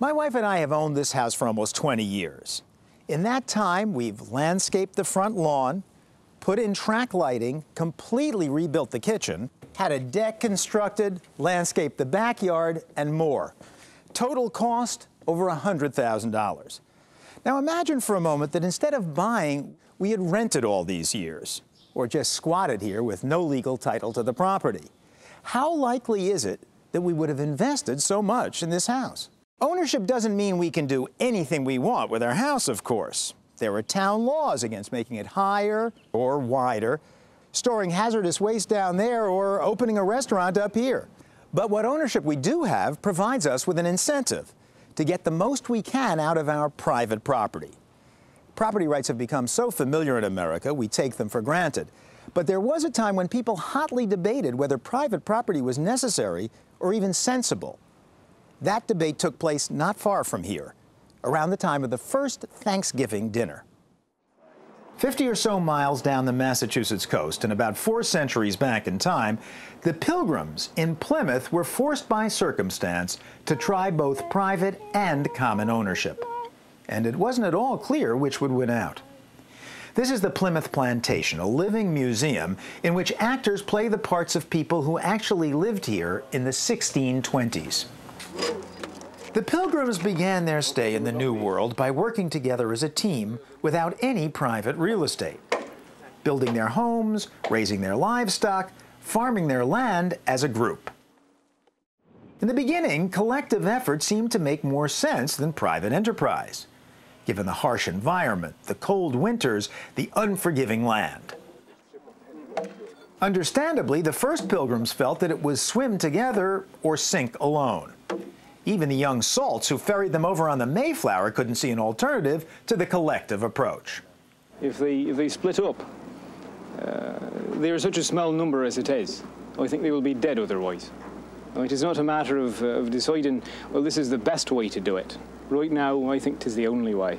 My wife and I have owned this house for almost 20 years. In that time, we've landscaped the front lawn, put in track lighting, completely rebuilt the kitchen, had a deck constructed, landscaped the backyard, and more. Total cost, over $100,000. Now imagine for a moment that instead of buying, we had rented all these years, or just squatted here with no legal title to the property. How likely is it that we would have invested so much in this house? Ownership doesn't mean we can do anything we want with our house, of course. There are town laws against making it higher or wider, storing hazardous waste down there, or opening a restaurant up here. But what ownership we do have provides us with an incentive to get the most we can out of our private property. Property rights have become so familiar in America, we take them for granted. But there was a time when people hotly debated whether private property was necessary or even sensible. That debate took place not far from here, around the time of the first Thanksgiving dinner. 50 or so miles down the Massachusetts coast and about 4 centuries back in time, the Pilgrims in Plymouth were forced by circumstance to try both private and common ownership. And it wasn't at all clear which would win out. This is the Plymouth Plantation, a living museum in which actors play the parts of people who actually lived here in the 1620s. The Pilgrims began their stay in the New World by working together as a team without any private real estate, building their homes, raising their livestock, farming their land as a group. In the beginning, collective effort seemed to make more sense than private enterprise, given the harsh environment, the cold winters, the unforgiving land. Understandably, the first Pilgrims felt that it was swim together or sink alone. Even the young salts who ferried them over on the Mayflower couldn't see an alternative to the collective approach. If they split up, they are such a small number as it is. I think they will be dead otherwise. It is not a matter of deciding, well, this is the best way to do it. Right now, I think 'tis the only way.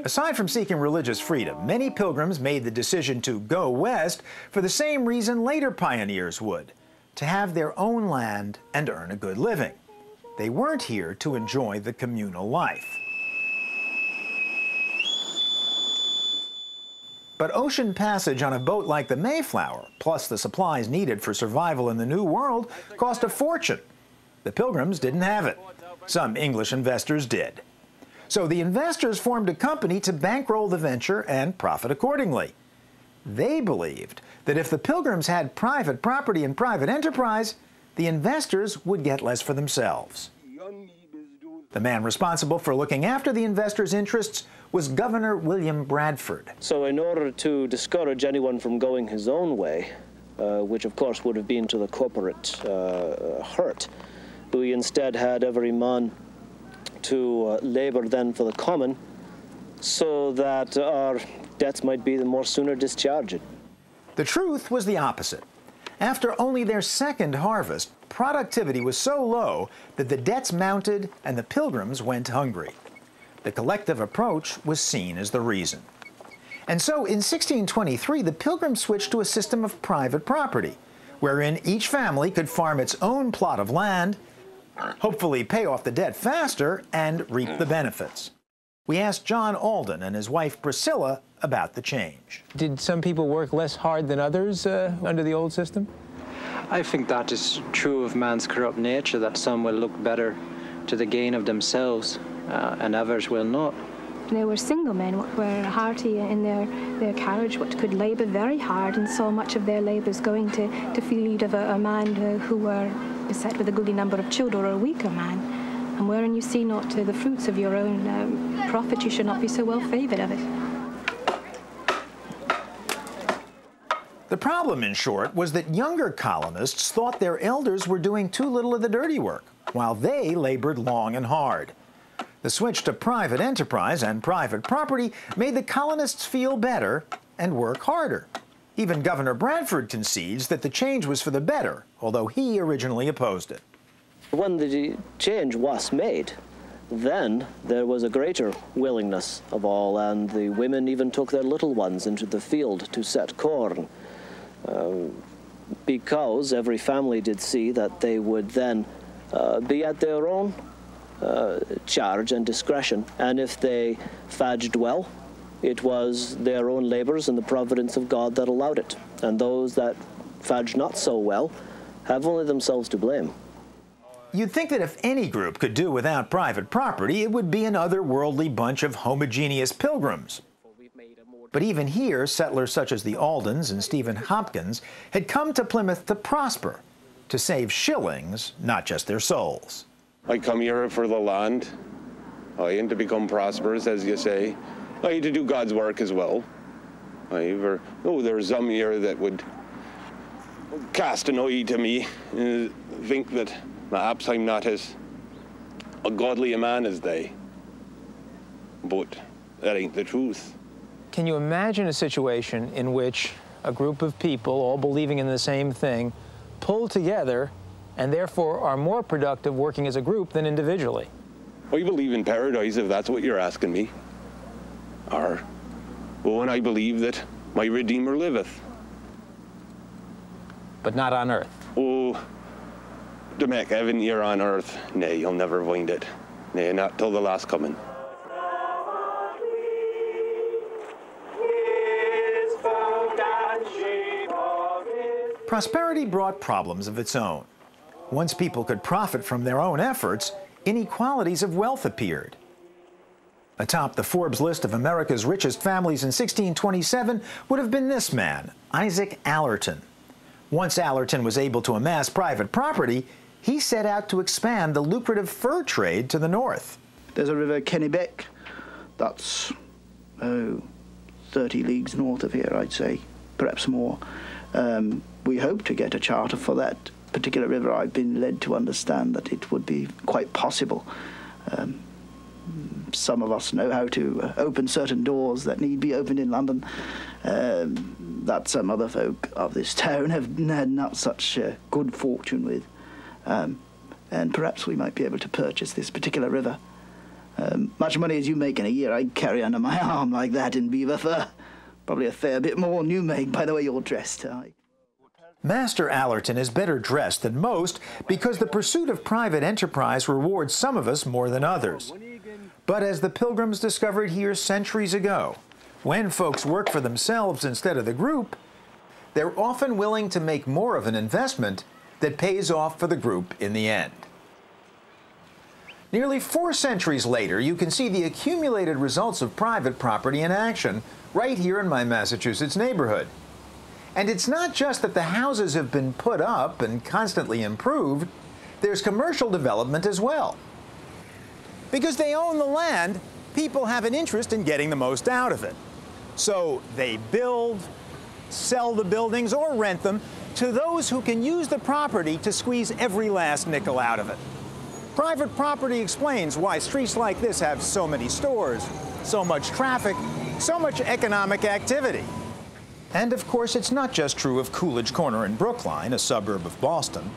Aside from seeking religious freedom, many Pilgrims made the decision to go west for the same reason later pioneers would: to have their own land and earn a good living. They weren't here to enjoy the communal life. But ocean passage on a boat like the Mayflower, plus the supplies needed for survival in the New World, cost a fortune. The Pilgrims didn't have it. Some English investors did. So the investors formed a company to bankroll the venture and profit accordingly. They believed that if the Pilgrims had private property and private enterprise, the investors would get less for themselves. The man responsible for looking after the investors' interests was Governor William Bradford. So in order to discourage anyone from going his own way, which of course would have been to the corporate hurt, we instead had every man to labour then for the common, so that our debts might be the more sooner discharged. The truth was the opposite. After only their second harvest, productivity was so low that the debts mounted and the Pilgrims went hungry. The collective approach was seen as the reason. And so in 1623, the Pilgrims switched to a system of private property, wherein each family could farm its own plot of land, hopefully pay off the debt faster, and reap the benefits. We asked John Alden and his wife Priscilla about the change. Did some people work less hard than others under the old system? I think that is true of man's corrupt nature, that some will look better to the gain of themselves and others will not. There were single men what were hearty in their carriage, what could labour very hard, and so much of their labours going to feed of a man who were beset with a goodly number of children, or a weaker man. And wherein you see not the fruits of your own profit, you should not be so well favoured of it. The problem, in short, was that younger colonists thought their elders were doing too little of the dirty work, while they labored long and hard. The switch to private enterprise and private property made the colonists feel better and work harder. Even Governor Bradford concedes that the change was for the better, although he originally opposed it. When the change was made, then there was a greater willingness of all, and the women even took their little ones into the field to set corn, because every family did see that they would then be at their own charge and discretion. And if they fadged well, it was their own labours and the providence of God that allowed it. And those that fadged not so well have only themselves to blame. You'd think that if any group could do without private property, it would be an otherworldly bunch of homogeneous pilgrims. But even here, settlers such as the Aldens and Stephen Hopkins had come to Plymouth to prosper, to save shillings, not just their souls. I come here for the land, and to become prosperous, as you say, to do God's work as well. There's some here that would cast an eye to me and think that perhaps I'm not as a godly a man as they. But that ain't the truth. Can you imagine a situation in which a group of people, all believing in the same thing, pull together and therefore are more productive working as a group than individually? I believe in paradise, if that's what you're asking me. And I believe that my Redeemer liveth. But not on earth? Oh, to make heaven here on earth, nay, you'll never find it. Nay, not till the last coming. Prosperity brought problems of its own. Once people could profit from their own efforts, inequalities of wealth appeared. Atop the Forbes list of America's richest families in 1627 would have been this man, Isaac Allerton. Once Allerton was able to amass private property, he set out to expand the lucrative fur trade to the north. There's a river, Kennebec, that's 30 leagues north of here, I'd say, perhaps more. We hope to get a charter for that particular river. I've been led to understand that it would be quite possible. Some of us know how to open certain doors that need be opened in London, that some other folk of this town have had not such good fortune with. And perhaps we might be able to purchase this particular river. Much money as you make in a year, I'd carry under my arm like that in beaver fur. Probably a fair bit more than you make by the way you're dressed. Master Allerton is better dressed than most because the pursuit of private enterprise rewards some of us more than others. But as the Pilgrims discovered here centuries ago, when folks work for themselves instead of the group, they're often willing to make more of an investment that pays off for the group in the end. Nearly 4 centuries later, you can see the accumulated results of private property in action right here in my Massachusetts neighborhood. And it's not just that the houses have been put up and constantly improved, there's commercial development as well. Because they own the land, people have an interest in getting the most out of it. So they build, sell the buildings, or rent them to those who can use the property to squeeze every last nickel out of it. Private property explains why streets like this have so many stores, so much traffic, so much economic activity. And of course, it's not just true of Coolidge Corner in Brookline, a suburb of Boston.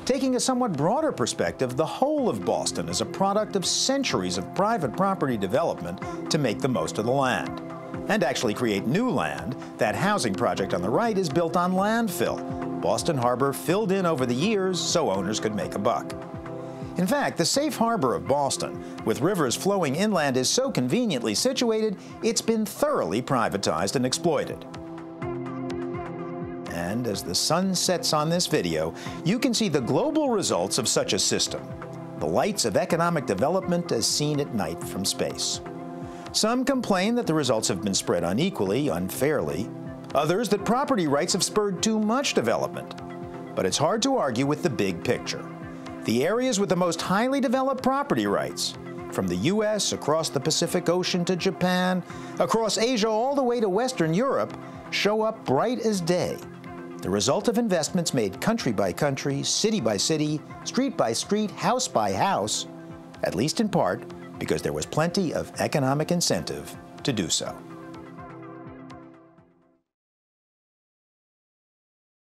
Taking a somewhat broader perspective, the whole of Boston is a product of centuries of private property development to make the most of the land. And actually create new land. That housing project on the right is built on landfill. Boston Harbor filled in over the years so owners could make a buck. In fact, the safe harbor of Boston, with rivers flowing inland, is so conveniently situated, it's been thoroughly privatized and exploited. And as the sun sets on this video, you can see the global results of such a system. The lights of economic development as seen at night from space. Some complain that the results have been spread unequally, unfairly. Others that property rights have spurred too much development. But it's hard to argue with the big picture. The areas with the most highly developed property rights, from the US across the Pacific Ocean to Japan, across Asia all the way to Western Europe, show up bright as day. The result of investments made country by country, city by city, street by street, house by house, at least in part because there was plenty of economic incentive to do so.